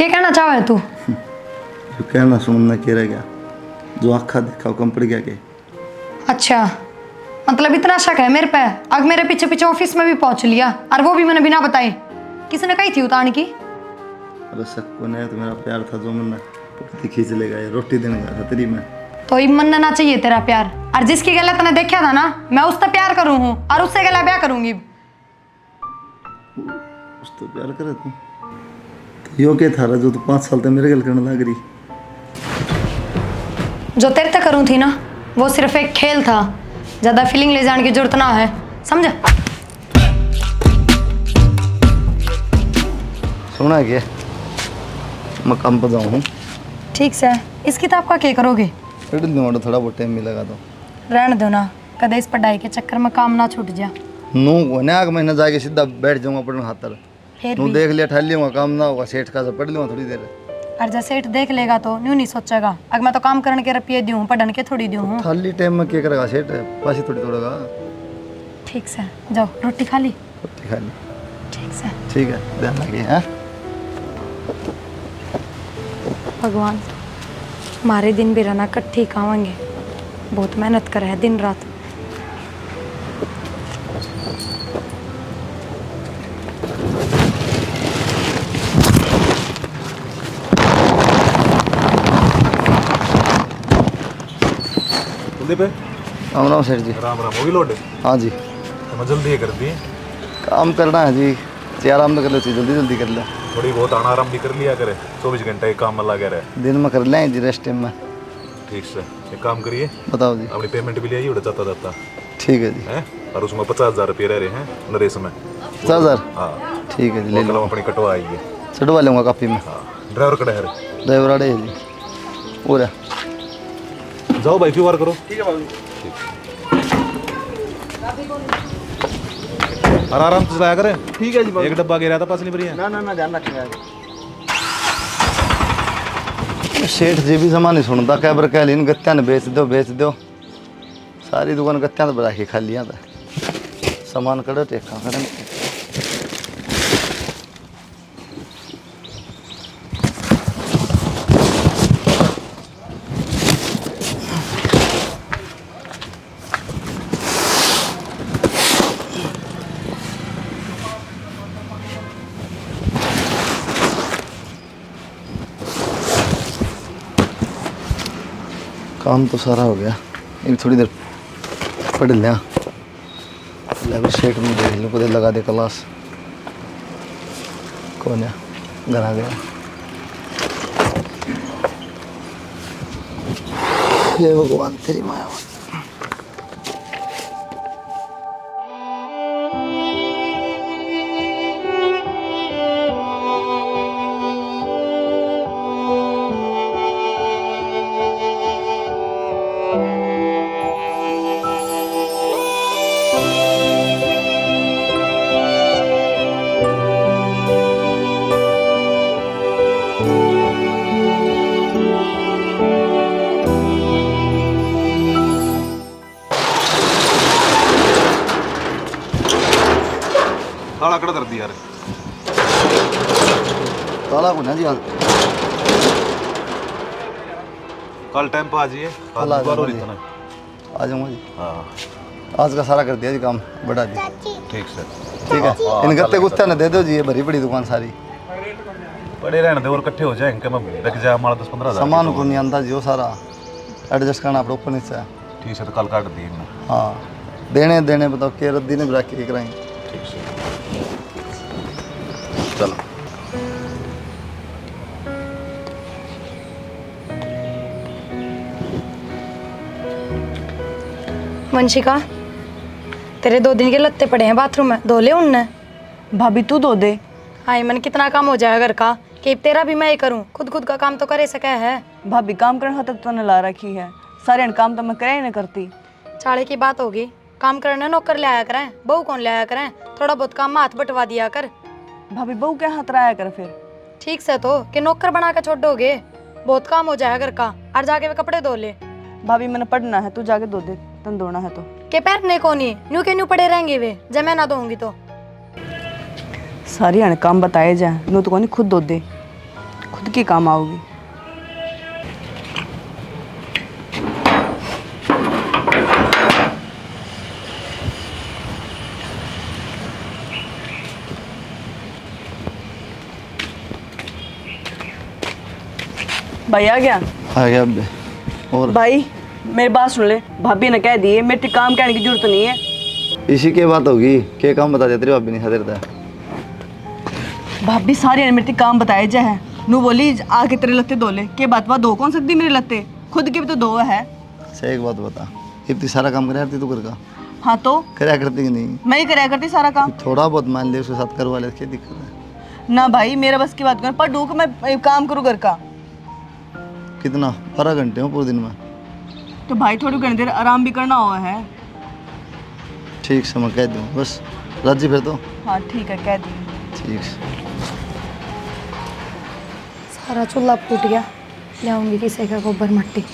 क्या कहना चाहो है तू? जो कहना सुनना कह रह गया, जो आँखा देखा कम पड़ गया के। अच्छा, मतलब इतना शक है मेरे पे? अब मेरे पीछे पीछे ऑफिस में भी पहुंच लिया, और वो भी मैंने बिना बताए। किसने कही थी उतारने की? अरे शक को नहीं तो मेरा प्यार था जो मन खींच लेगा, ये रोटी देने का खतरी में। तो ये मनना चाहिए तेरा प्यार, और जिसकी गला तने देखा था ना, मैं उससे प्यार करूँ हूँ और उससे गला ब्याह करूंगी। उस तो प्यार करे तू तो यो के थारा जो तू 5 साल तक मेरे गल करने लग रही। जो तेरे तक करूँ थी ना, वो सिर्फ एक खेल था। ज्यादा फीलिंग ले जाने की जरूरत ना है, समझे? सुना क्या, मैं काम पर जाऊँ। ठीक से इस किताब का क्या करोगे? पढ़ लूँगा, थोड़ा बहुत टाइम मिलेगा तो। रहने दो ना, कदे इस पढ़ाई के चक्कर में काम ना छूट जा। नू होने आग महीना जाके सीधा बैठ जाऊंगा पढ़ने खातर। फिर नू भी देख लिया ठहर लूँगा, काम ना होगा सेठ का तो पढ़ लूँगा थोड़ी देर। और जब सेठ देख लेगा तो न्यू नहीं सोचेगा, अगर मैं तो काम करने के रुपये दूँ, पढ़ने के थोड़ी दूँ। खाली टाइम में क्या करेगा सेठ, पासी थोड़ी तोड़ेगा। ठीक से जाओ, रोटी खा ली? रोटी खा ली। ठीक से। ठीक है, ध्यान रखिए। हाँ भगवान, हमारे दिन भी रहना कट्ठी खावांगे। बहुत मेहनत कर है दिन रात। पे राम राम सेठ जी। राम राम, होगी लोड? हाँ जी, तो मैं जल्दी कर दी। काम करना है जी, चाहे आराम तो कर लेती, जल्दी जल्दी कर ले। थोड़ी बहुत आना आराम भी कर लिया करे, 24 घंटे काम में लगा रहे। दिन में कर लें जी, रेस्ट टाइम में। ठीक से एक काम करिए, बताओ जी। अपनी पेमेंट भी ले आइए उधर जाता जाता ठीक है जी। है, और उसमें 50,000 रुपये रह रहे हैं नरेश में। 50,000? हाँ ठीक है जी, ले लो। अपनी कटवा आइए। चढ़वा लूँगा काफ़ी में। हाँ, ड्राइवर कड़े है, ड्राइवर आड़े है जी। पूरा जाओ भाई, क्यों वार करो। ठीक है बाबू। और आराम से चलाया करें। ठीक है जी बाबू। एक डब्बा गिरा था पास नहीं भरी है। ना ध्यान रखेंगे। सेठ जी भी सामान नहीं सुनता, कैबर कह लीन गत्तियां ने बेच दो। सारी दुकान गत्तियां तो बड़ा के खा लिया था, सामान कड़े टेका करें। काम तो सारा हो गया, एक थोड़ी देर पढ़ लिया। सेठ में देख लो, कुछ लगा दे क्लास। कौन है? घर आ गया। ये भगवान तेरी माया। ताला कड़ा कर दिया यार। ताला को ना जी, कल टाइम पे आ जाइए, कल आ जाऊंगा जी। हाँ आज का सारा कर दिया जी काम, बढ़ा दिया। ठीक से। ठीक है, इन गत्ते गुत्ते ने दे दो जी, ये भरी पड़ी दुकान सारी। बड़े रहने दे और इकट्ठे हो जाएंगे, मैं रख जाए हमारा 10-15 हज़ार। सामान को नहीं आंदा जी, वो सारा एडजस्ट करना पड़ो ऊपर नीचे। ठीक है, तो कल काट दिए मैं। हाँ, देने बताओ के रद्दी ने ब्राक के कराएंगे। ठीक से, चलो। वंशिका, तेरे 2 दिन के लत्ते पड़े हैं बाथरूम में, धो ले उनने। भाभी तू धो दे। हाय मन, कितना काम हो जाएगा घर का, कि तेरा भी मैं ही करूँ? खुद का काम तो करे सके है। भाभी काम करने खातर तो ने ला रखी है, सारे काम तो मैं करे ही नहीं करती। चाड़े की बात होगी, काम करने नौकर ले आया करें, बहू कौन ले आया करें? थोड़ा बहुत काम में हाथ बटवा दिया कर। भाभी बहू क्या हाथ रहा कर फिर? ठीक से तो कि नौकर बना के छोड़ दोगे? बहुत काम हो जाएगा घर का, और जाके वे कपड़े धो ले। भाभी मैंने पढ़ना है, तू जाके धो दे, तन धोना है तो। के पैर नहीं कोनी न्यू के न्यू पड़े रहेंगे वे, जब मैं ना धोऊंगी तो। सारी हने काम बताए जाए, नू तो कोनी खुद धो दे। खुद के काम आओगी। भाई आ गया। आ गया अब। और भाई मेरी बात सुन ले, भाभी ने कह दी है मेरे काम कहने की जरूरत नहीं है। इसी की बात होगी, क्या काम बता देते भाभी नहीं खाते भाभी सारी ने मेरे काम बताए जा है। नू बोली आके तेरे लत्ते धो ले, के बात धो कौन सकती मेरे लत्ते, खुद के भी तो धो है। सही एक बात बता, इतनी सारा काम कराती तू घर का? हाँ तो कराया करती कि नहीं? मैं ही कराया करती सारा काम। थोड़ा बहुत मान ले उसके साथ करवा ले, क्या दिक्कत है? ना भाई मेरा बस की बात कर, पर डूक मैं काम करूँ घर का। कितना 12 घंटे हो पूरे दिन में? तो भाई थोड़ी घंटे देर आराम भी करना हुआ है। ठीक से मैं कह दूँ बस, राजी फिर तो। हाँ ठीक है कह दी। ठीक से। सारा चूल्हा फूट गया, लाऊंगी किसी का गोबर मट्टी।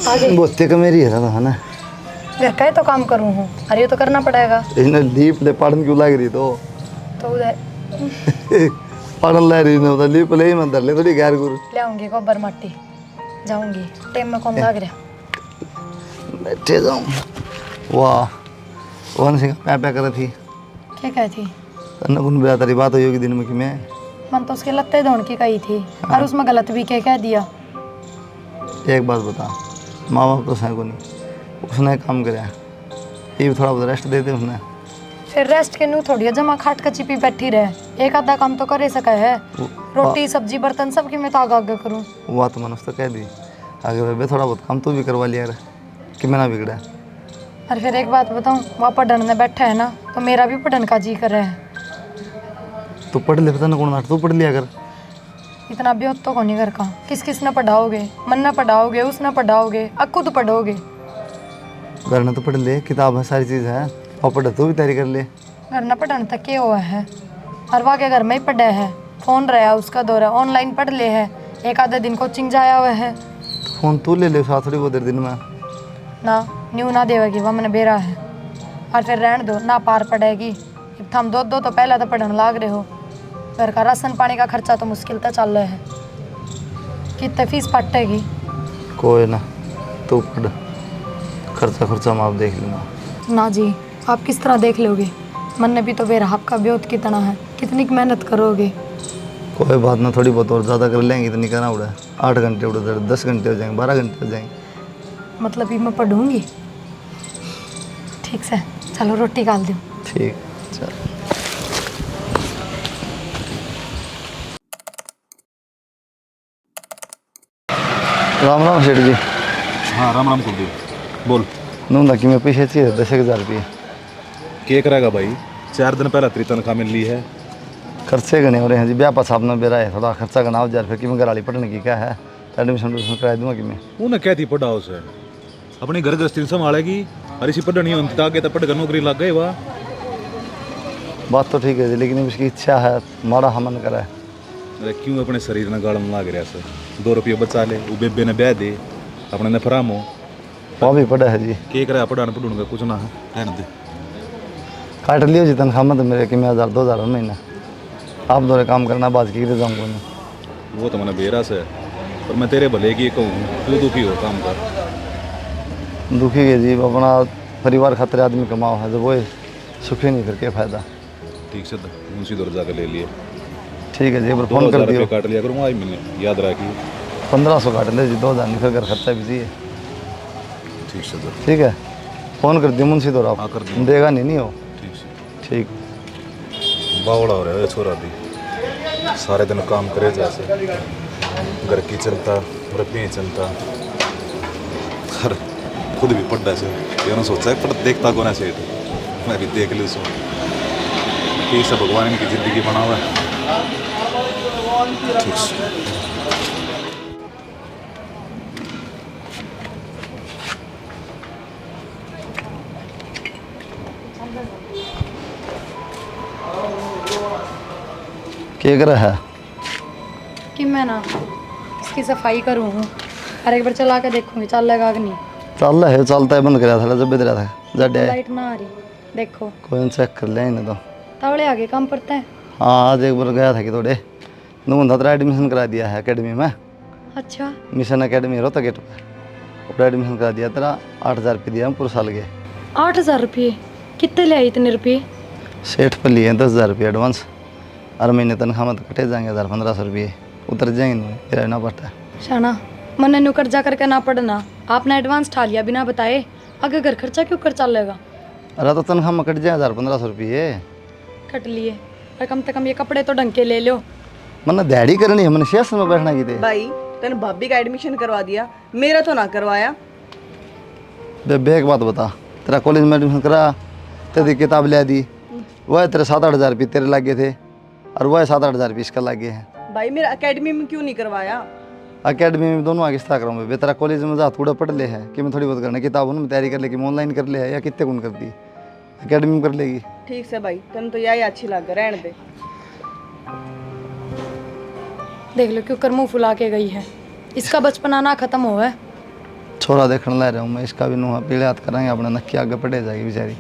आगे बोते का मेरी है ना, घर का ही तो काम करूँ हूँ, अरे ये तो करना पड़ेगा। इन्हें लीप ले पढ़न क्यों लग रही तो उधर पढ़न लग रही नहीं, लीप ले ही मैं धर ले थोड़ी गैर गुरु। लाऊंगी गोबर मट्टी, जाऊंगी टाइम में कौन लग रहा। बैठे जाऊँ। वाह, कौन सी प्या कर रही थी? क्या कही थी? कौन बजा तेरी बात हुई होगी दिन में कि मैं मन तो उसके लत्ते धोने की कही थी, और उसमें गलत भी क्या कह दिया। एक बात बता, माँ बाप तो सह को नहीं, उसने काम कराया, ये भी थोड़ा बहुत रेस्ट दे दे उसने। फिर रेस्ट के नू थोड़ी जमा खाट कची पी बैठी रहे, एक आधा काम तो करे सका है। रोटी सब्जी बर्तन सबकी मैं तो आगे आगे करूँ। वो तो मैंने उसको कह दी, आगे भाई थोड़ा बहुत काम तू भी करवा लिया यार, कि मैं ना बिगड़ा। और फिर एक बात बताऊँ, वहाँ पढ़ने में बैठा है ना, तो मेरा भी पढ़ने का जी कर रहा है। तू पढ़ ले, पता ना कौन तू पढ़ लिया कर। इतना भी तो को नहीं घर का, किस किस ने पढ़ाओगे, मन ना पढ़ाओगे, उसने पढ़ाओगे, अक्कू तो पढ़ोगे। घर में तो पढ़ ले, किताब है सारी चीज़ है, और पढ़ तू भी तैयारी कर ले। घर न पढ़ने तक क्या हुआ है, और वहाँ के घर में ही पढ़ा है, फोन रहा उसका दौरा, ऑनलाइन पढ़ ले है, एक आधे दिन कोचिंग जाया हुआ है। तो फोन तू ले ले साथ थोड़ी बहुत देर दिन में। ना न्यू ना देवेगी, वह मैंने बेरा है। और फिर रहने दो ना, पार पड़ेगी। हम दो तो पहले तो पढ़ने लाग रहे हो, घर का राशन पानी का खर्चा तो मुश्किल तो चल रहा है, कितने फीस पटेगी। कोई ना, तू पढ़, खर्चा खर्चा मैं आप देख लूँगा। ना जी, आप किस तरह देख लोगे, मन ने भी तो बेरा आपका ब्योत कितना है, कितनी मेहनत करोगे। कोई बात ना, थोड़ी बहुत और ज़्यादा कर लेंगे, इतनी करना उड़ा 8 घंटे उड़ा 10 घंटे हो जाएंगे, 12 घंटे हो जाएंगे। मतलब ये मैं पढ़ूंगी। ठीक से चलो रोटी डाल दूँ। ठीक, चल। राम राम सेठ जी। हाँ राम राम कुलदीप, बोल। नूंदा कि मैं पीछे चाहिए 10,000 रुपये। क्या करेगा भाई, 4 दिन पहले तेरी तनख्वाह मिल ली है। खर्चे गने हो रहे हैं जी, ब्याह पास आपने बेरा है, थोड़ा खर्चा करना 1000 रुपये की। मैं घर वाली पढ़ने की क्या है, एडमिशन करा दूंगा कि मैं। उन्हें कहती पढ़ा उसे, अपनी घर गृहस्थी संभालेगी, और इसी पढ़नी होती आगे तो पढ़कर नौकरी लग गई। वाह, बात तो ठीक है जी, लेकिन उसकी इच्छा है, माड़ा हमन करा है। अरे क्यों अपने शरीर में गाड़ में लाग रहा से, 2 रुपये बचा ले, वो बेबे ने ब्याह दे, अपने ने फराम हो। वहाँ भी पढ़ा है जी। क्या करा, पढ़ाने पढ़ूंगा कुछ ना है, रहने दे। काट लियो जी तनख्वाह मत मेरे कि मैं 1000 2000 महीना, आप दौरे काम करना, बात की जाऊँगा मैं। वो तो मैंने बेरा से, पर मैं तेरे भले की कहूँ, तू दुखी हो काम कर। दुखी है जी, अपना परिवार खातिर आदमी कमाओ है, जब वो सुखी नहीं फिर क्या फ़ायदा। ठीक से मुंशी दौर जाकर ले लिए। ठीक है जी, पर फोन 2000 कर रुपये दियो। काट लिया करूँगा, आज मैंने याद रखी। 1500 काट ले जी, 2000 नहीं, फिर घर खर्चा भी चाहिए। ठीक से दो। ठीक है, फ़ोन कर दियो मुंशी दौरा, हाँ, कर दियो। देगा नहीं हो। ठीक से। ठीक। बावड़ा हो रहा है छोरा भी, सारे दिन काम करे जैसे, घर की चिंता, रबी चिंता, हर खुद भी पढ़ा से ये सोचा है, पर देखता कौन ऐसे, मैं भी देख लूँ सो ये सब भगवान की जिंदगी बना हुआ है। ठीक से। क्या कर रहा है? कि मैं ना इसकी सफाई करूँ हूँ, और एक बार चला के देखूँगी चल लेगा कि नहीं। चल रहा है, चलता है, बंद कराया था जब भी रहा था जड है। लाइट ना आ रही, देखो कोई चेक कर ले इन्हें तो। तावड़े आगे काम पड़ता है। हाँ आज एक बार गया था कि थोड़े नून धतरा एडमिशन करा दिया है एकेडमी में। अच्छा, मिशन एकेडमी रोहता गेट पर एडमिशन करा दिया तेरा 8,000 रुपये दिया हम पूरे साल के। 8,000 रुपये? कितने ले आए इतने रुपये? सेठ पर लिए 10,000 रुपये एडवांस। हर महीने तनख्वाह में तो कटे जाएंगे 1,000-1,500 रुपये, उतर जाएंगे नहीं, फिर रहना पड़ता है। शाना मैंने न्यू कर्जा करके ना पड़ना, आपने एडवांस ठा लिया बिना बताए, आगे घर खर्चा क्यों कर चलेगा? अरे तो तनख्वाह में कट जाए 1,000-1,500 रुपये। कट लिए पर कम से कम ये कपड़े तो ढंग के ले लो। मैंने दिहाड़ी करनी है, मैंने शेष में बैठना की थे। भाई तेने भाभी का एडमिशन करवा दिया, मेरा तो ना करवाया। बे एक बात बता, तेरा कॉलेज में एडमिशन करा, तेरी किताब ले दी, वह तेरे 7-8 हज़ार रुपये तेरे लगे थे और वह 7-8 हज़ार रुपये इसका लगे हैं। भाई मेरा एकेडमी में क्यों नहीं करवाया? अकेडमी में दोनों आगे किस तरह करूँ? तेरा कॉलेज में जा थोड़ा पढ़ ले है कि मैं थोड़ी बहुत करना, किताब में तैयारी कर ले कि ऑनलाइन कर ले है या कितने गुण कर दी, अकेडमी में कर लेगी। ठीक से भाई, तेन तो यही अच्छी लग रहने दे। देख लो क्यों कर मुँह फुला के गई है, इसका बचपना ना खत्म हो है। छोरा देखने ला रहा हूँ मैं, इसका भी नुहा पीले हाथ कराएंगे अपना, नक्की आगे पढ़े जाएगी बेचारी,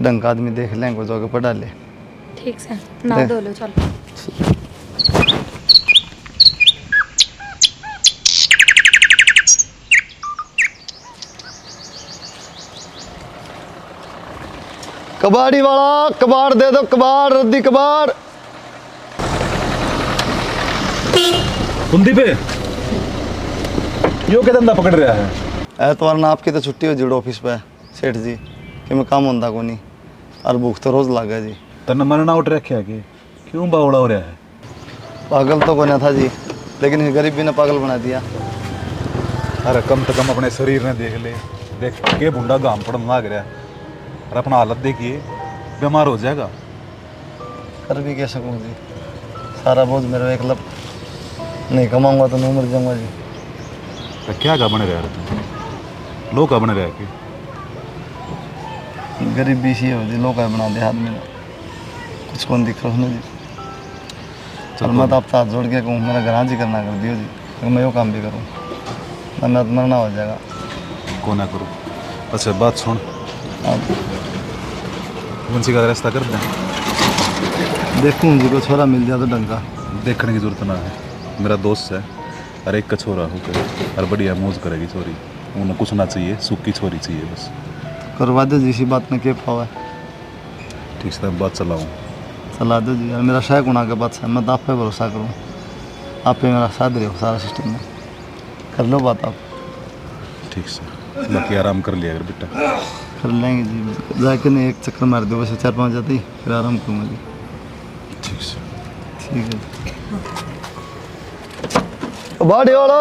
ढंग का आदमी देख लेंगे जो आगे पढ़ा ले। ठीक से ना धो लो चलो। कबाड़ी वाला कबाड़ दे दो, कबाड़ रद्दी कबाड़। कुंदी पे यो क्या धंधा पकड़ रहा है? एतवार ना आपकी तो छुट्टी हो जी ऑफिस पे सेठ जी, कि मैं काम होता को नहीं और भूख तो रोज लगा जी। तन्ने मरना उठ रखे कि क्यों बावड़ा हो रहा है? पागल तो कोई ना था जी, लेकिन इस गरीबी ने पागल बना दिया। अरे कम से कम अपने शरीर ने देख ले, देख के बुंडा गाम पड़न लग रहा है और अपना हालत देखिए, बीमार हो जाएगा। कर भी क्या सकूँ जी, सारा बोझ मेरा एक लब, नहीं कमाऊंगा तो नहीं मर जाऊंगा जी। तो क्या का बने रहा तू? लोग का बने रहा कि गरीबी सी हो जी, लोग बना दे आदमी ने, कुछ कौन दिख रहा है जी। चल मैं तो आप साथ जोड़ के कहूँ, मेरा घर जी करना कर दियो जी, तो मैं यो काम भी करूँ, मैं तो मरना हो जाएगा। को ना करूँ। अच्छा बात सुन, आप मुंशी का रास्ता कर दें, देखूँ जी को छोरा मिल जाए तो ढंग का। देखने की जरूरत ना है, मेरा दोस्त है, अरे एक का छोरा होकर और बढ़िया मौज करेगी छोरी, उन्हें कुछ ना चाहिए, सूखी छोरी चाहिए बस। करवा दो जी, इसी बात में क्या पावा है। ठीक से बात चलाऊँ? चला दो जी, और मेरा शायद गुना के बात है, मैं तो आप पे भरोसा करूँ, आप पे मेरा साथ रहे हो सारा सिस्टम में, कर लो बात आप। ठीक से, बाकी आराम कर लिया अगर बेटा। कर लेंगे जी, जाके नहीं एक चक्कर मार दो, वैसे 4-5 जाते ही फिर आराम करूँगा जी। ठीक से। ठीक है जी। कबाड़ी वाला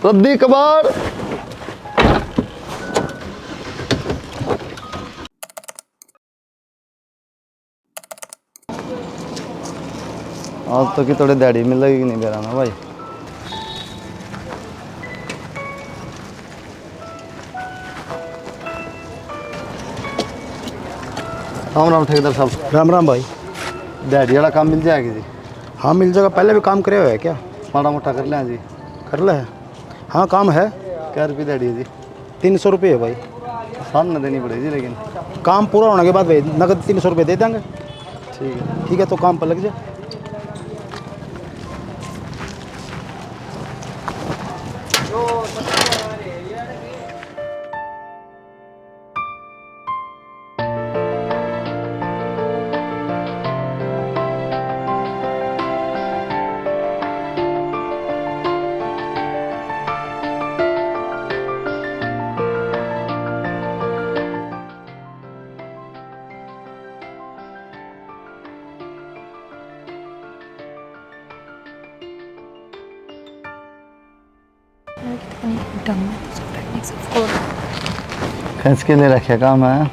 रद्दी कबाड़। आज तो कि थोड़ी दिहाड़ी मिलेगी कि नहीं मेरा ना भाई। राम राम ठेकेदार साहब। राम राम भाई। दिहाड़ी वाला काम मिल जाएगी जी? हाँ मिल जाएगा, पहले भी काम करे हुए है क्या? माड़ा मोटा कर लें जी। कर ले। हाँ काम है। क्या रुपये दिहाड़ी है जी? 300 रुपये है भाई। सामने देनी पड़ेगी लेकिन। काम पूरा होने के बाद भाई नगद 300 रुपये दे देंगे। ठीक है। ठीक है तो काम पर लग जा। खींच के ले रखे काम है।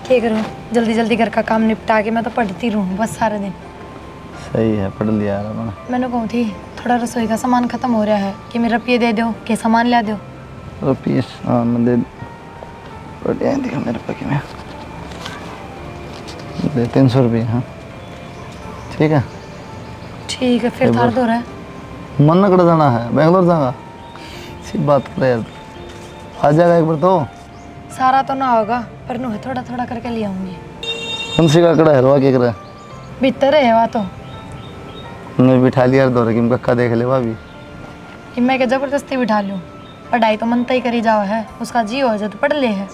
क्या करूँ, जल्दी जल्दी घर का काम निपटा के मैं तो पढ़ती रहूँ बस सारे दिन। सही है, पढ़ लिया यार मैंने। मैंने कहूँ थी थोड़ा रसोई का सामान खत्म हो रहा है कि मेरा रुपये दे दो कि सामान ला दो। रुपये हाँ मैं दे बढ़िया दिखा मेरे पास में दे 300 रुपये। हाँ ठीक है। ठीक है फिर थार दो रहा है। मन न कर जाना है, बेंगलोर जाऊँगा। सी बात करे यार, आ जाएगा एक बार तो। सारा तो ना होगा पर नु थोड़ा थोड़ा करके ले आऊँगी। कौन सी का कड़ा हलवा के करे? भीतर है वहाँ तो। मैं बिठा लिया दो रकीम कक्का देख ले भाभी। कि मैं क्या जबरदस्ती बिठा लूँ? पढ़ाई तो मनता ही करी जाओ है, उसका जी हो जाए तो पढ़ ले है।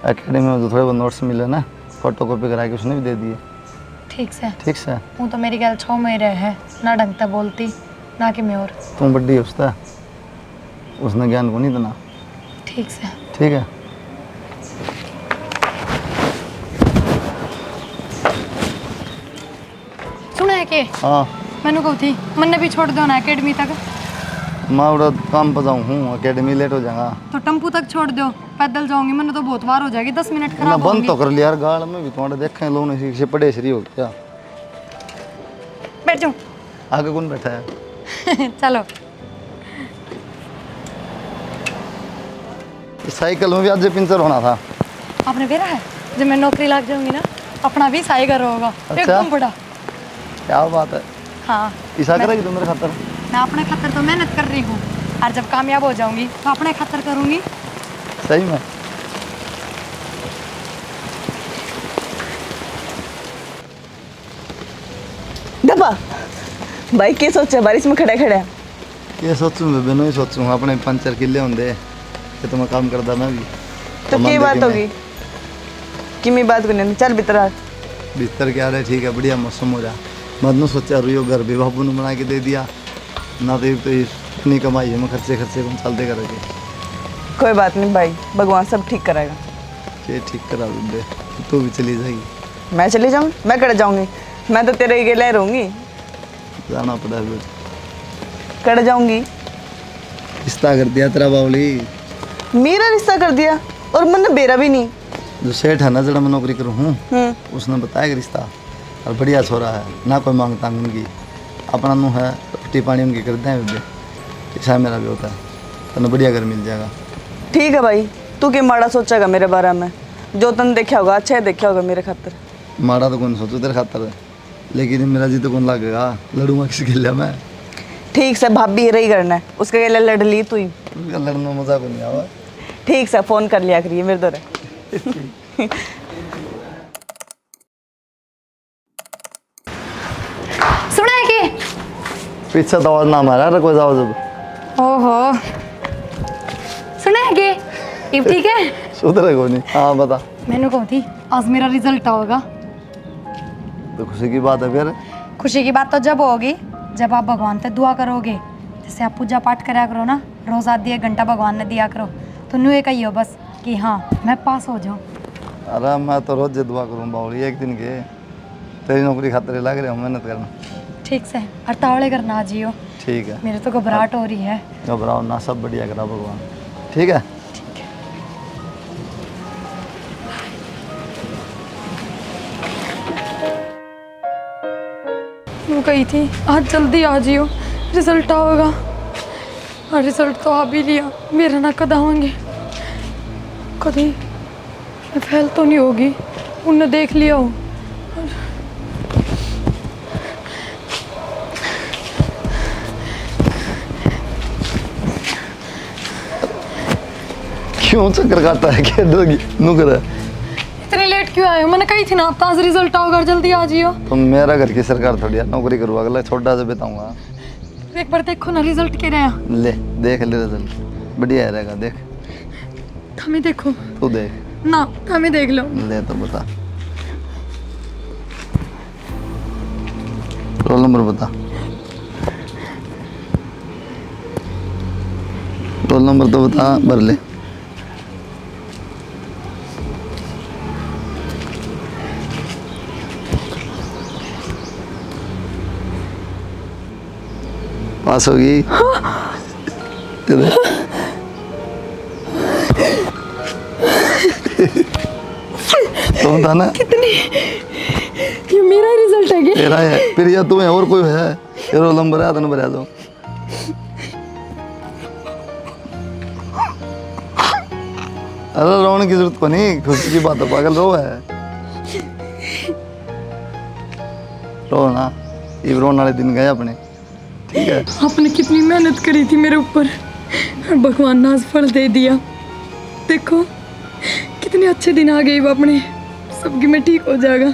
अकेडमी में तो थोड़े बहुत नोट्स मिले ना, फोटो कॉपी करा के उसने भी दे दिए। ठीक से ठीक से वो तो मेरी गल 6 महीने है ना, ढंग से बोलती ना कि मैं और। तुम बड्डी है उसका, उसने ज्ञान को नहीं देना। ठीक से ठीक है। सुना है कि हाँ मैंने कहो थी मैंने भी छोड़ दो ना अकेडमी तक, मैं उड़ा काम पर जाऊँ हूँ, अकेडमी लेट हो जाएगा तो टम्पू तक छोड़ दो। पैदल जाऊंगी मैंने तो बहुत बार हो जाएगी, 10 मिनट ना। खराब बंद होंगी। तो कर लिया यार, गाड़ में भी तुम्हारे देखे लोग ने से पड़े श्री हो क्या। बैठ जाऊँ? आगे कौन बैठा है? चलो। साइकिल में भी आज पंचर होना था। आपने बेरा है जब मैं नौकरी लग जाऊंगी ना, अपना भी साइकिल होगा एकदम बड़ा। क्या बात है, हाँ ईसा करेगी तुम मेरे खातर? मैं अपने खातर तो मेहनत कर रही हूँ, और जब कामयाब हो जाऊंगी तो अपने खातर करूंगी। सही में? दबा भाई क्या सोचा बारिश में खड़ा खड़ा? ये सोचूं मैं बिनो ही सोचूं अपने पंचर किले होंगे कि तुम काम करदा मैं भी। तो की बात होगी कि मैं बात करने चल भीतर आ। भीतर क्या रहे, ठीक है बढ़िया मौसम हो रहा। मदनू सोचा रुइयो घर भी बाबू ने बना के दे दिया ना, तो इतनी कमाई है मैं खर्चे कम चलते करेंगे। कोई बात नहीं भाई, भगवान सब ठीक कराएगा। ये ठीक करा दे, तू भी चली जाएगी। मैं चली जाऊँ? मैं कड़ जाऊँगी? मैं तो तेरे के लिए रहूँगी। जाना पड़ा है, कड़ जाऊँगी? रिश्ता कर दिया तेरा बावली। मेरा रिश्ता कर दिया और मैंने बेरा भी नहीं। जो सेठ है ना जरा मैं नौकरी करूँ हूँ, उसने बताया कि रिश्ता और बढ़िया छोरा है ना, कोई मांगता उनकी, अपना नू है, रोटी पानी उनकी करते हैं भी। ऐसा मेरा भी होता है, तो बढ़िया घर मिल जाएगा। ठीक है भाई, तू क्या माड़ा सोचेगा मेरे बारे में? जो तन देखा होगा अच्छा ही देखा होगा मेरे खातर। माड़ा तो कौन सोचो तेरे खातर, लेकिन मेरा जी तो कौन लगेगा, लड़ूंगा किसी के लिए मैं। ठीक से भाभी रही करना है, उसके लिए लड़ ली तू ही। लड़ने में मजा को नहीं आवा। ठीक से फोन कर लिया करिए मेरे दौरे। सुना है कि पीछे तो आवाज ना मारा कोई आवाज अब। ओहो सुना है कि अब ठीक है। सुधरे को नहीं। हाँ बता। मैंने कहो थी आज मेरा रिजल्ट होगा। तो खुशी की बात है फिर। खुशी की बात तो जब होगी जब आप भगवान से दुआ करोगे, जैसे आप पूजा पाठ करा करो ना, रोज आधी 1 घंटा भगवान ने दिया करो, तो नुए कहियो बस कि हाँ मैं पास हो जाऊँ। अरे मैं तो रोज दुआ करूँ बावली, एक दिन के तेरी नौकरी खातिर लग रहे हो मेहनत करना। ठीक से और तावड़े करना आ जियो। ठीक है। मेरे तो घबराहट हो रही है। घबराओ ना, सब बढ़िया करा भगवान। ठीक है। वो कही थी आज जल्दी आ जियो, रिजल्ट आओगा। और रिजल्ट तो आ भी लिया, मेरा ना कदा होंगे कभी मैं फेल तो नहीं होगी, उनने देख लिया हो। क्यों चक्कर काटता है, क्या डर नुकर है? इतने लेट क्यों आए हो? मैंने कही थी ना आप आज रिजल्ट आओगा, जल्दी आ जियो। तो मेरा घर की सरकार थोड़ी है, नौकरी करूँ अगला छोटा से बताऊंगा। एक बार देखो ना रिजल्ट के रहा। ले देख ले रिजल्ट, बढ़िया रहेगा, देख। हमें देखो तू देख ना, हमें देख लो। ले तो बता, रोल नंबर बता। रोल नंबर तो बता, भर ले। पास होगी। तुम था ना? ये मेरा रिजल्ट है क्या? तेरा है फिर, या तुम्हें और कोई है? ये रोल नंबर है, तो भरा दो। अरे रोने की जरूरत को नहीं, खुशी की बात है, पागल रो है। रो ना, ये रोने वाले दिन गए अपने। ठीक है। आपने कितनी मेहनत करी थी मेरे ऊपर और भगवान ने आज फल दे दिया। देखो कितने अच्छे दिन आ गए अपने, सबकी में ठीक हो जाएगा।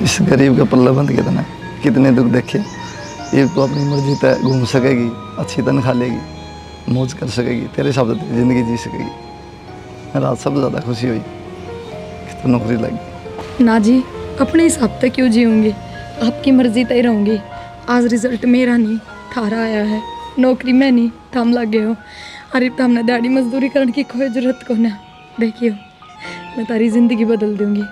इस गरीब का पल्ला बंद किया था ना। कितने दुख देखे। ये तो अपनी मर्जी तय घूम सकेगी, अच्छी तनख्वाह लेगी, मौज कर सकेगी, तेरे हिसाब से तेरी ज़िंदगी जी सकेगी। मेरा आज सबसे ज़्यादा खुशी हुई कि तो नौकरी लगी। ना जी, अपने हिसाब से क्यों जीऊँगी, आपकी मर्जी तय रहूँगी। आज रिजल्ट मेरा नहीं थारा आया है, नौकरी में नहीं थम लग गए हो। अरे तो हमने दाढ़ी मजदूरी करने की कोई जरूरत को ना। देखियो मैं तारी जिंदगी बदल दूंगी।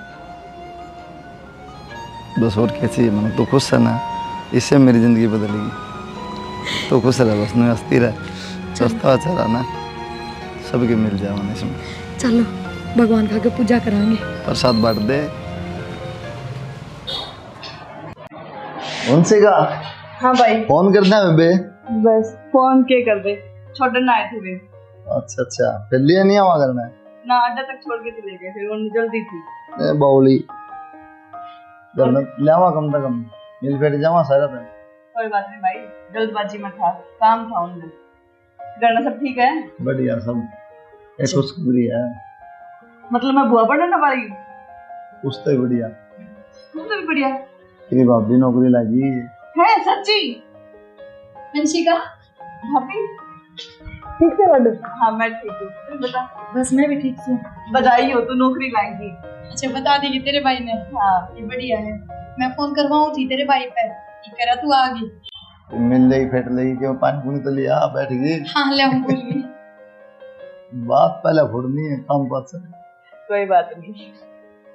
बस और क्या चाहिए मैंने, तो खुश है ना, इससे मेरी ज़िंदगी बदलेगी। तो खुश रह, बस नहीं हंसती रह, सस्ता अच्छा रहना, सबके मिल जाए मैंने इसमें। चलो भगवान का के पूजा करांगे। प्रसाद बांट दे। उनसे का हाँ भाई, फोन करना है बे। बस फोन के कर दे, छोड़ने आए थे वे। अच्छा, फिर लिए नहीं आवा करना है ना, अड्डा तक छोड़ के चले गए, फिर उन्हें जल्दी थी। ए बाउली करना लेवा कम से कम मिल बैठ जावा सारा था। कोई बात नहीं भाई, जल्दबाजी में था, काम था उनमें। करना सब ठीक है? बढ़िया सब। एक खुशखबरी है, मतलब मैं बुआ पढ़ने वाली हूँ? उससे ही बढ़िया तो भी बढ़िया तेरी भाभी नौकरी लगी है। सच्ची? अंशिका भाभी ठीक से पढ़ो। हाँ मैं ठीक हूँ, तू बता। बस मैं भी ठीक हूँ। बधाई हो, तू नौकरी लाएगी। अच्छा बता देगी तेरे भाई ने? हाँ ये बढ़िया है। मैं फोन करवाऊँ थी तेरे भाई पे, करा तू आ गई। मिल गई फेट लगी क्यों पानी पुनी तो लिया बैठ गई। हाँ ले हम भूल गई। बात पहले फोड़नी है काम पास से। कोई बात नहीं।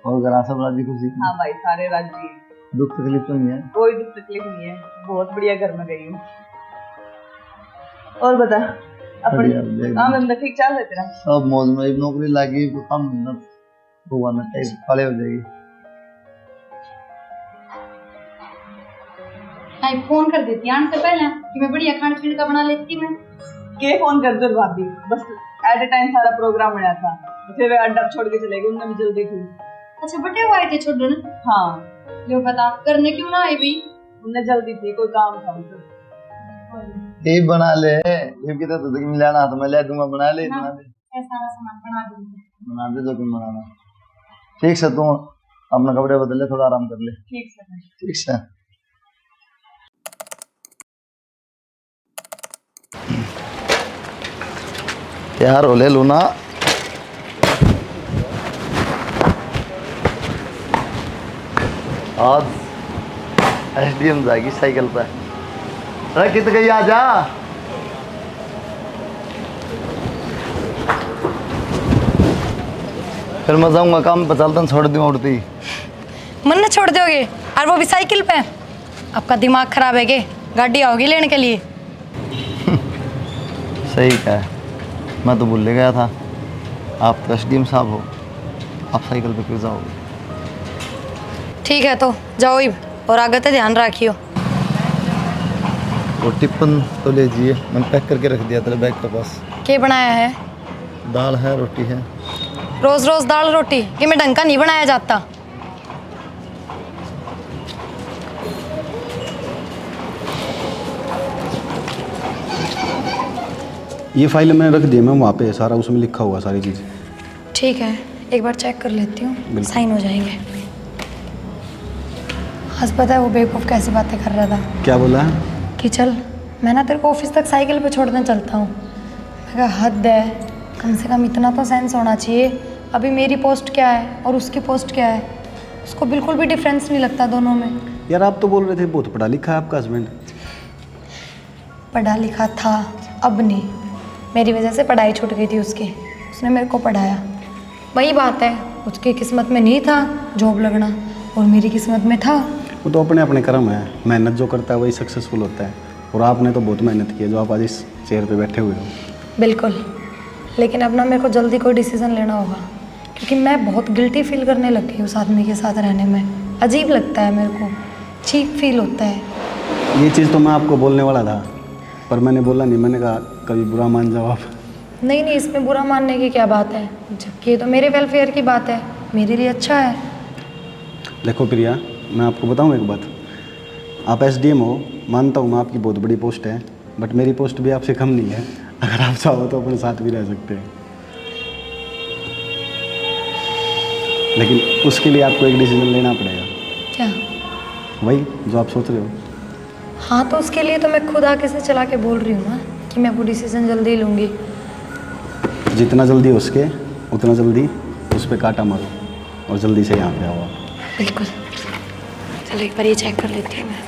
और घर सब राजी खुशी? हाँ भाई सारे राजी हैं। दुख तकलीफ तो नहीं है? कोई दुख तकलीफ नहीं है, बहुत बढ़िया घर में गई हूँ। और बता अपनी बढ़िया, बढ़िया। काम धंधा ठीक चल रहा है तेरा? सब मौज में, एक नौकरी लगी तो काम धंधा भगवान ने टाइम खड़े हो जाएगी। आई फोन कर देती आने से पहले कि मैं बढ़िया खाने पीने का बना लेती। मैं के फोन कर दो भाभी, बस एट ए टाइम सारा प्रोग्राम बना था, फिर वे अड्डा छोड़ के चले गए, उनमें भी जल्दी थी। अच्छा बटे हुए थे छोड़ने? हाँ लो बता करने क्यों ना आई भी? उन्हें जल्दी थी, कोई काम था उनसे। ये बना ले, ये कितना तो मिलाना तो मैं ले दूंगा, बना ले बना ले ऐसा सामान बना दूंगी। बना दे जो तुम बनाना। ठीक से तू अपना कपड़े बदल ले, थोड़ा आराम कर ले। ठीक से। ठीक से। यार हो ले लूना। आज एसडीएम जाएगी साइकिल पे। अरे कित गई आजा। फिर मैं जाऊंगा काम पे, चलता छोड़ दूँ उड़ती। मन न छोड़ दोगे और वो भी साइकिल पे? आपका दिमाग खराब है के? गाड़ी आओगी लेने के लिए? सही कहा, मैं तो भूल गया था। आप तो एसडीएम साहब हो, आप साइकिल पे क्यों जाओगे? ठीक है तो जाओ इब, और आगे तो ध्यान रखियो। वो टिफिन तो ले जाइए, मैंने पैक करके रख दिया तेरे बैग के पास। क्या बनाया है? दाल है, रोटी है। रोज रोज दाल रोटी, ये में ढंग का नहीं बनाया जाता। ये फाइल मैंने रख दी मैम वहाँ पे, सारा उसमें लिखा हुआ सारी चीज़। ठीक है एक बार चेक कर लेती हूँ, साइन हो जाएंगे। आज पता है वो बेवकूफ़ कैसी बातें कर रहा था क्या बोला है? कि चल मैं ना तेरे को ऑफिस तक साइकिल पे छोड़ने चलता हूँ। मैं कहा हद है, कम से कम इतना तो सेंस होना चाहिए। अभी मेरी पोस्ट क्या है और उसकी पोस्ट क्या है, उसको बिल्कुल भी डिफरेंस नहीं लगता दोनों में। यार आप तो बोल रहे थे बहुत पढ़ा लिखा है आपका हस्बैंड। पढ़ा लिखा था, अब नहीं। मेरी वजह से पढ़ाई छूट गई थी उसकी, उसने मेरे को पढ़ाया। वही बात है, उसकी किस्मत में नहीं था जॉब लगना और मेरी किस्मत में था। वो तो अपने अपने कर्म है, मेहनत जो करता है वही सक्सेसफुल होता है। और आपने तो बहुत मेहनत की है, जो आप आज इस चेयर पे बैठे हुए हो। बिल्कुल, लेकिन अब ना मेरे को जल्दी कोई डिसीज़न लेना होगा, क्योंकि मैं बहुत गिल्टी फील करने लग गई उस आदमी के साथ रहने में। अजीब लगता है मेरे को, चीप फील होता है। ये चीज़ तो मैं आपको बोलने वाला था, पर मैंने बोला नहीं। मैंने कहा कभी बुरा मान जाओ आप। नहीं नहीं, इसमें बुरा मानने की क्या बात है, जबकि ये तो मेरे वेलफेयर की बात है, मेरे लिए अच्छा है। देखो प्रिया, मैं आपको बताऊं एक बात। आप एसडीएम हो, मानता हूँ मैं, आपकी बहुत बड़ी पोस्ट है, बट मेरी पोस्ट भी आपसे कम नहीं है। अगर आप चाहो तो अपने साथ भी रह सकते हैं, लेकिन उसके लिए आपको एक डिसीजन लेना पड़ेगा। क्या? वही जो आप सोच रहे हो। हाँ तो उसके लिए तो मैं खुद आके से चला के बोल रही हूँ ना कि मैं वो डिसीजन जल्दी लूँगी। जितना जल्दी हो सके उतना जल्दी उस पर कांटा मारो और जल्दी से यहाँ पे आओ आप। बिल्कुल। चलो एक बार ये चेक कर लेती हूँ मैं।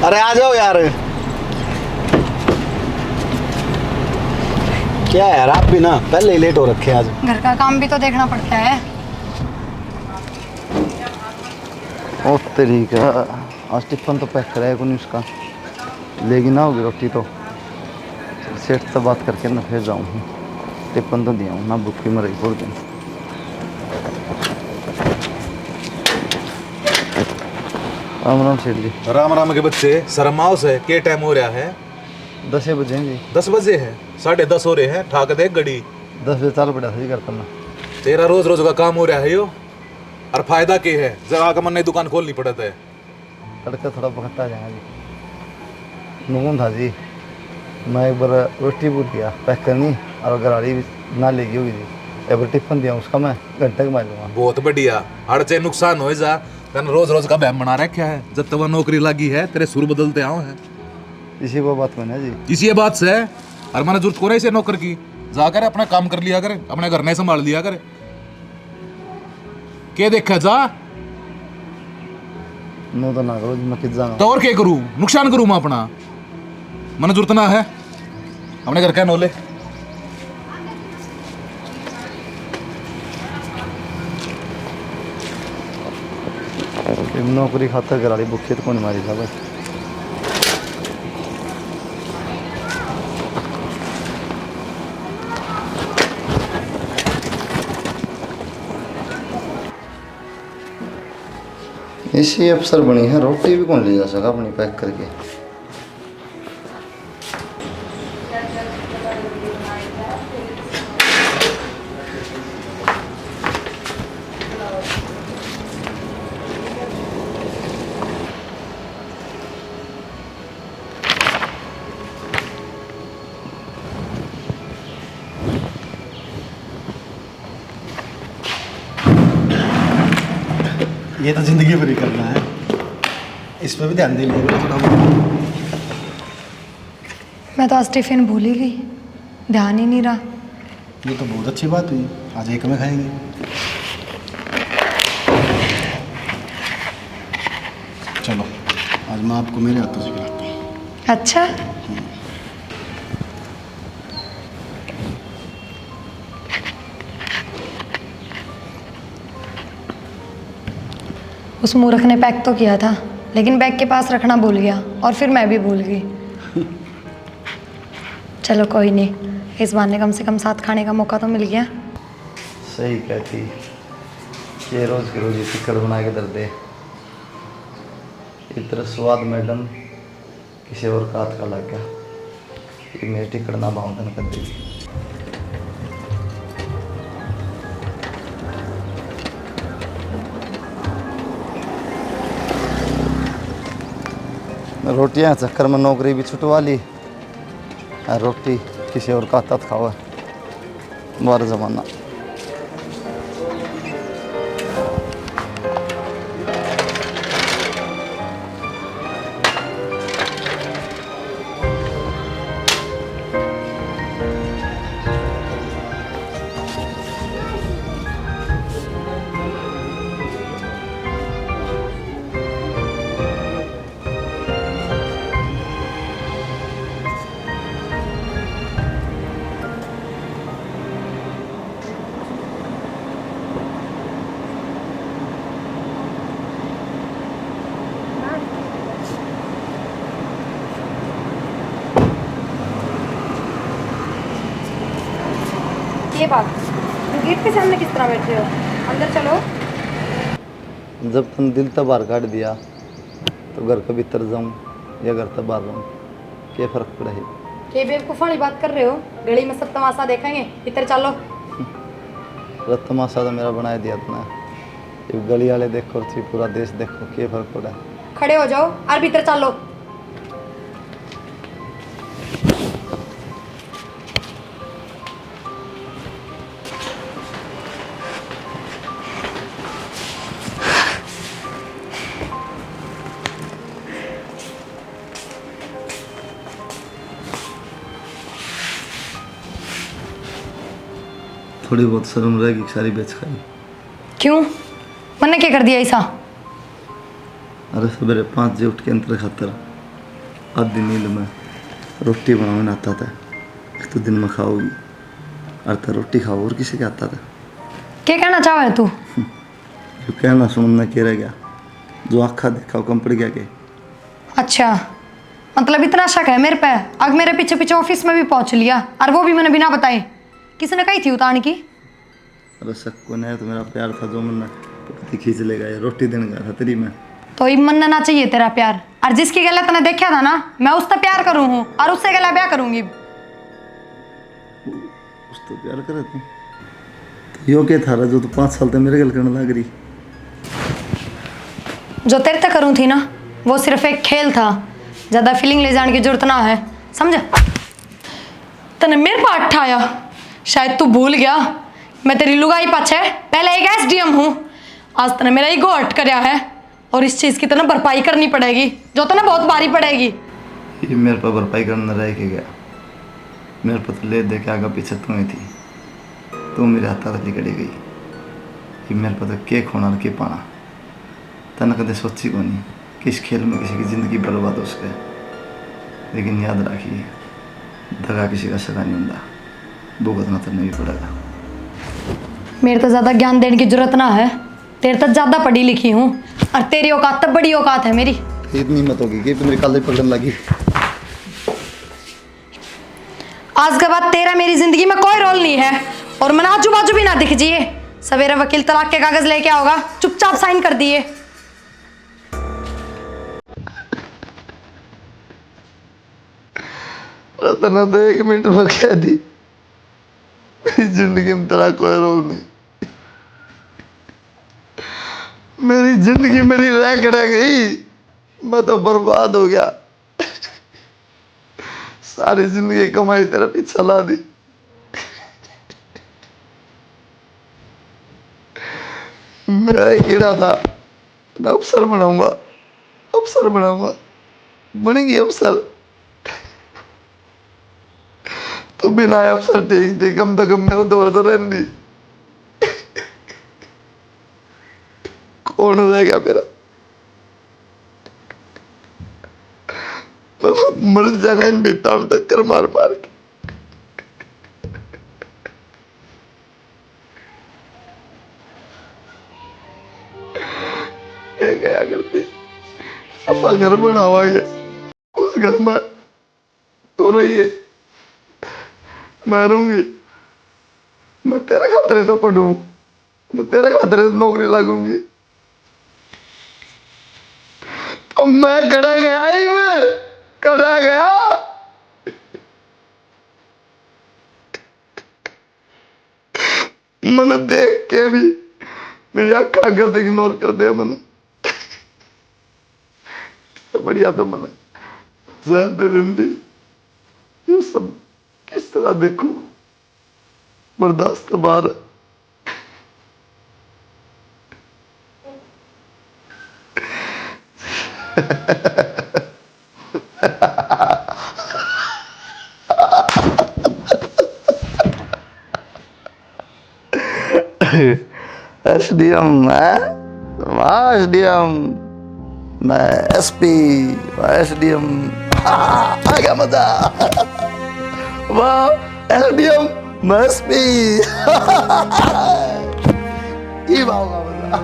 अरे आ जाओ यार। क्या यार, आप भी ना पहले ही लेट हो रखे हैं आज। घर का काम भी तो देखना पड़ता है। ओ तरीका आज टिफिन तो पैक कराया कोई उसका, लेकिन ना होगी रोटी तो सेठ से बात करके ना फिर जाऊँ। टिफिन तो दिया हूँ ना, भूखी मर रही पूरे दिन। राम राम सेठ जी। राम राम के बच्चे, शर्माओ से के टाइम हो रहा है? 10 बजे हैं जी। 10 बजे है, 10:30 हो रहे हैं। ठाक दे घड़ी। 10 बजे चाल पड़ा था जी करता मैं। तेरा रोज रोज का काम हो रहा है यो, और फायदा क्या है? जरा का मन नहीं दुकान खोलनी पड़त है। तड़का थोड़ा पकड़ता जाएगा जी। नून था जी, मैं एक बार रोटी भूल गया पैक करनी, और गराड़ी भी ना लेगी होगी जी। एक बार टिफिन दिया उसका, मैं घंटे का मार बहुत बढ़िया। हर चाहे नुकसान हो जा, तने रोज रोज का बहम बना रखा है। जब तक वह नौकरी लगी है तेरे सुर बदलते आओ है। इसी वो बात में ना जी। इसी बात से और मैंने जरूरत को रही से नौकर की, जाकर अपना काम कर लिया करे, अपने घर नहीं संभाल लिया करे। के देखा जा नो तो ना करो जी, मैं किस जाना। तो और क्या करूं? नुकसान करूं मैं अपना? मैंने जरूरत ना है अपने घर का नोले। नौकरी खातर गराड़ी भूखी तो कौन मारी था भाई। इसी अफसर बनी है, रोटी भी कौन ले जा सका अपनी पैक करके। ये तो ज़िंदगी भर ही करना है, इस पर भी ध्यान दे लीजिएगा थोड़ा बहुत। मैं तो आज टिफिन भूल ही गई, ध्यान ही नहीं रहा। ये तो बहुत अच्छी बात हुई, आज एक में खाएंगे। चलो आज मैं आपको मेरे हाथों से खिलाता हूँ। अच्छा उस मूर्ख ने पैक तो किया था, लेकिन बैग के पास रखना भूल गया, और फिर मैं भी भूल गई। चलो कोई नहीं, इस बहाने कम से कम साथ खाने का मौका तो मिल गया। सही कहती, ये रोज़ की रोज़ टिकट बना के दर दे। इतना स्वाद मैडम किसी और का हाथ का लग गया, ये मेरी टिकट ना बाउंडन कर देगी। रोटियाँ चक्कर में नौकरी भी छुटवा ली, और रोटी किसी और का हाथ खाओ, बार जमाना। ये बात, गेट के सामने किस तरह बैठे हो? अंदर चलो। जब तुम दिल तो बाहर काट दिया, तो घर के भीतर जाऊँ या घर तो बाहर रहूँ, क्या फ़र्क पड़े? ये बेवकूफ़ वाली बात कर रहे हो? गली में सब तमाशा देखेंगे, इधर चलो। रत तमाशा तो मेरा बनाए दिया तुमने, ये गली वाले देखो और पूरा देश देखो, क्या फ़र्क पड़ा? खड़े हो जाओ और भीतर चलो। थोड़ी बहुत शर्म रहेगी, सारी बेच खाई। क्यों? मैंने क्या कर दिया ऐसा? अरे सवेरे 5 बजे उठ के अंतर खातर आधी नींद में रोटी बनाने आता था। एक तो दिन में खाओगी और तो रोटी खाओ, और किसी के आता था? क्या कहना चाह रहे तू? जो कहना सुनना कह रह गया, जो आँखा देखा वो कम पड़ गया के। अच्छा, मतलब इतना शक है मेरे पे? अब मेरे पीछे पीछे ऑफिस में भी पहुंच लिया, और वो भी मैंने बिना बताए। किसने कही थी उतारने की? अरे शक को नहीं, तो मेरा प्यार था जो मन पति खींच लेगा। ये रोटी देने का था तेरी में, तो ये मनना चाहिए तेरा प्यार। और जिसकी गला तने देखा था ना, मैं उससे प्यार करूँ हूँ और उससे गला ब्याह करूंगी। उस तो प्यार करे थे तो यो के थारा जो तो 5 साल तक मेरे गल करने लग रही। जो तेरे तक करूँ थी ना, वो सिर्फ एक खेल था। ज्यादा फीलिंग ले जाने की जरूरत ना है, समझ? तने मेरे पास उठाया, शायद तू भूल गया मैं तेरी लुगाई पाछे पहले एक SDM हूँ। आज तने मेरा ईगो हर्ट करया है, और इस चीज की तने भरपाई करनी पड़ेगी, जो तने बहुत भारी पड़ेगी। ये मेरे पर भरपाई करने रह के गया। मेरे पर तो ले दे के आगे पीछे तू ही थी, तू मेरे हाथ रली कड़ी गई। ये मेरे पर तो के खोना के पाना, तने कदे सोची को नहीं कि इस खेल में किसी की ज़िंदगी बर्बाद हो सके। लेकिन याद रखिए, दगा किसी का सगा नहीं होता, भुगतना तो नहीं पड़ेगा। मेरे तो ज्यादा ज्ञान देने की जरूरत ना है, तेरे तो ज्यादा पढ़ी लिखी हूँ, और तेरी औकात तो बड़ी औकात है मेरी। इतनी मत होगी कि मेरे काले पकड़ने लगी। आज के बाद तेरा मेरी जिंदगी में कोई रोल नहीं है, और मैंने आजू बाजू भी ना दिख जिए। सवेरे वकील तलाक के कागज लेके आओगा, चुपचाप साइन कर दिए। रतना तो 1 मिनट में कह दी, मेरी जिंदगी में तेरा कोई रोल नहीं। मेरी जिंदगी मेरी रह गई, मैं तो बर्बाद हो गया। सारी जिंदगी कमाई तेरा पीछे ला दी। मेरा एक हीरा था, मैं अफसर बनाऊंगा, अफसर बनाऊंगा, बनेगी अफसर। तो बिना अफसर ठीक थी, कम से कम मैं दौड़ तो रहती। कौन रह गया मेरा? मर जाना इन बेटा में टक्कर मार मार के। क्या करती? अब घर बनावांगे, उस घर में तो रहिए, मैं रहूंगी। मैं तेरे खातिर तो पढ़ूं, मैं तेरे खातिर तो नौकरी लगूंगी। तो मैं खड़ा गया ही, मैं खड़ा गया। मैंने देख के भी मेरी आँख अगर इग्नोर कर दिया मैंने। तो बढ़िया तो मैंने ज्यादा जिंदगी ये सब किस तरह देखूं, बर्दाश्त बाहर है। SDM है, SDM, मैं SP, SDM, आ गया मजा। वाह SDM, मैं SP, ये होगा मजा।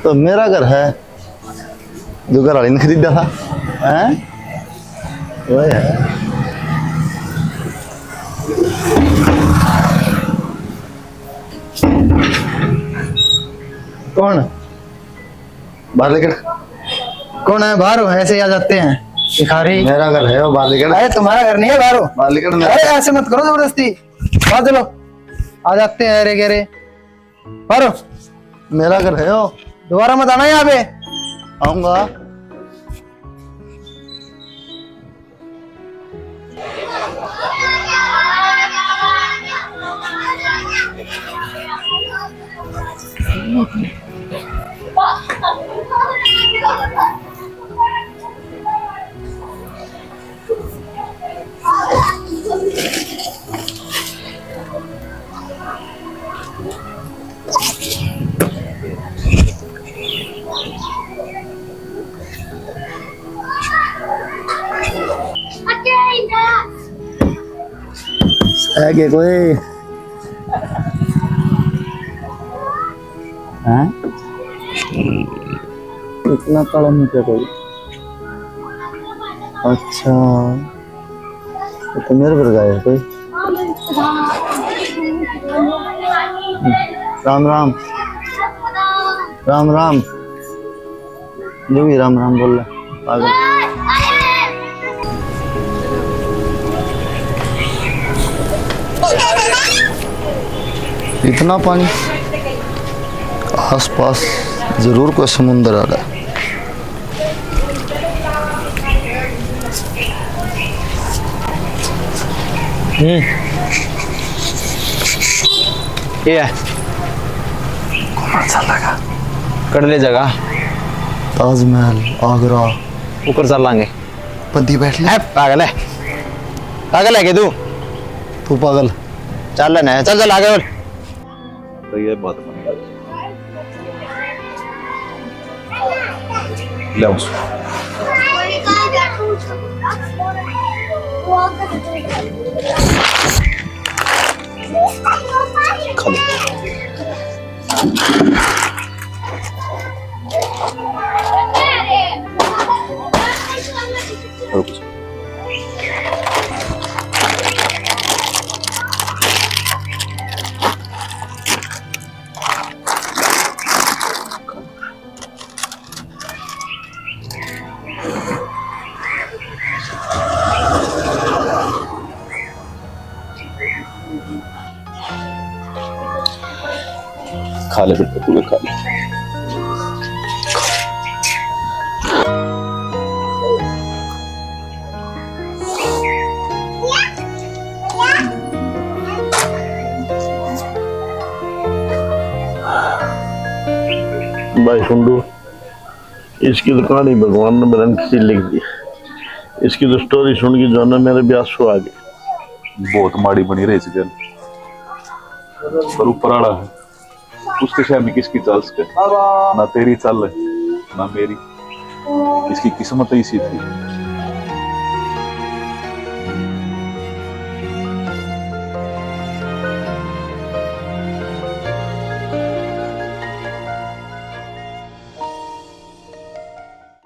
तो मेरा घर है जो घर वाली ने खरीदा था, हैं? वही है। कौन? बाहर लेकर कौन है? बाहर हो, ऐसे ही आ जाते हैं भिखारी। मेरा घर है वो, बाहर लेकर। अरे तुम्हारा घर नहीं है, बाहर हो। बाहर लेकर अरे ऐसे मत करो जबरदस्ती, बाहर चलो। आ जाते हैं अरे गहरे, बाहर हो। मेरा घर है वो, दोबारा मत आना यहाँ पे। आऊंगा। आगे कोई हैं इतना काला मुंह क्या कोई अच्छा ये तो मेरे पर गया है कोई राम राम राम राम जो भी राम राम बोल रहा पागल इतना पानी आसपास जरूर कोई समुंदर आ रहा है ये है कौन सा लगा कर ले जगह ताजमहल आगरा ऊपर चल लांगे पति बैठ ले पागल है क्या तू पागल चल ना चल चल आगे बोल तो ये बात बन गई ले आओ उसको। खा लो। और कुछ खा ले बेटा तू खा ले भाई कुंडू इसकी तो कहानी भगवान ने मेरे किसी लिख दी। इसकी तो स्टोरी सुन के जो ना मेरे भी आंसू आ गए। बहुत माड़ी बनी रही थी जन पर ऊपर आड़ा है उसके शहर में किसकी चाल सके ना तेरी चाल है ना मेरी इसकी किस्मत ऐसी थी